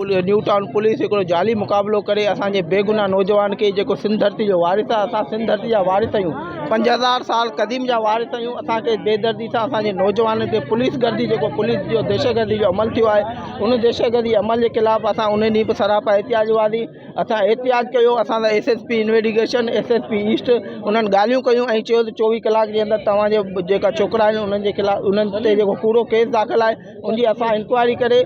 New town police हिकिड़ो जाली मुक़ाबिलो करे असांजे बेगुनाह नौजवान के जेको सिंध धरती जो वारिस आहे, असां सिंध धरती जा वारिस आहियूं, 5000 साल क़दीम जा वारिस आहियूं। असांखे बेदर्दी सां असांजे नौजवाननि खे पुलिस गर्दी जेको पुलिस जो दहशतगर्दी जो अमल थियो आहे, उन दहशतगर्दी अमल के ख़िलाफ़ असां उन ॾींहुं बि सरापा एहतियाज हुआसीं। असां एहतियाज कयो, असां SSP इन्वेस्टिगेशन SSP ईस्ट उन्हनि ॻाल्हियूं कयूं ऐं चयो त 24 कलाक जे अंदरि तव्हांजे जेका छोकिरा आहिनि उन्हनि जे ख़िलाफ़ उन्हनि ते जेको पूरो केस दाख़िल आहे उनजी असां इंक्वायरी करे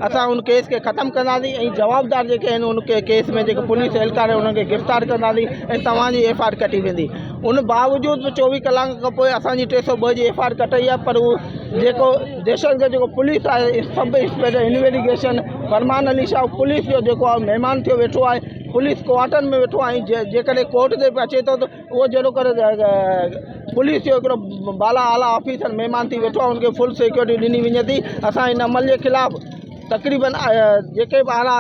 असां उन केस खे ख़त्म कंदासीं ऐं जवाबदार जेके आहिनि उन केस में जेके पुलिस एहलकार आहे उन्हनि खे गिरफ़्तार कंदासीं ऐं तव्हांजी FIR कटी वेंदी। उन बावजूद बि 24 कलाक खां पोइ असांजी 302 जी FIR कटाई आहे, पर उहो जेको दहशतगर्द जेको पुलिस आहे सब इंस्पेक्टर इन्वेस्टिगेशन फरमान अली शाह पुलिस जो जेको आहे महिमान थियो वेठो आहे, पुलिस क्वार्टर में वेठो आहे। जेकॾहिं कोर्ट ते अचे थो त उहो जहिड़ो करे पुलिस जो हिकिड़ो बाला आला ऑफिसर महिमान थी वेठो आहे, उनखे फुल सिक्योरिटी ॾिनी वञे थी। असां इन अमल जे ख़िलाफ़ तक़रीबन जेके बि आला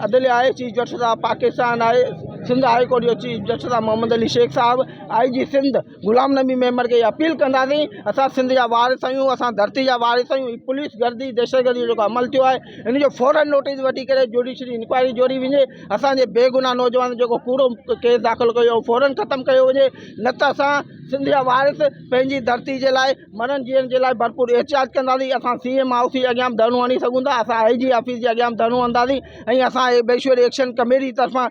अदलिया आहे, चीफ जस्टिस ऑफ पाकिस्तान आहे, सिंध हाई कोर्ट जो चीफ जस्टिस आहे मोहम्मद अली शेख साहब, IG सिंध गुलाम नबी मेंबर खे अपील कंदासीं। असां सिंध जा वारिस आहियूं, असां धरती जा वारिस आहियूं। पुलिस गर्दी दहशतगर्दी जो जेको अमल थियो आहे इन जो फ़ौरन नोटिस वठी करे जुडिशरी इंक्वायरी जोड़ी वञे। असांजे बेगुनाह नौजवान जेको कूड़ो केस दाख़िल कयो फ़ौरन ख़त्म कयो वञे, न त असां सिंध जा वारिस पंहिंजी धरती जे लाइ मरण जीअण जे लाइ भरपूर एहतियात कंदासीं। असां CM हाउस जे अॻियां बि धरनो हणी सघूं था, असां IG ऑफिस जे अॻियां बि धरनो हणंदासीं ऐं असां बेश्वर एक्शन कमेटी तरफ़ां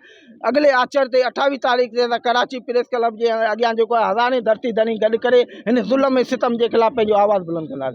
अगले आचर ते 28 तारीख़ ते कराची प्रेस क्लब जे अॻियां जेको आहे हज़ारें धरती धनी गॾु करे हिन ज़ुल्म ऐं सितम जे ख़िलाफ़ पंहिंजो आवाज़ बुलंद कंदासीं।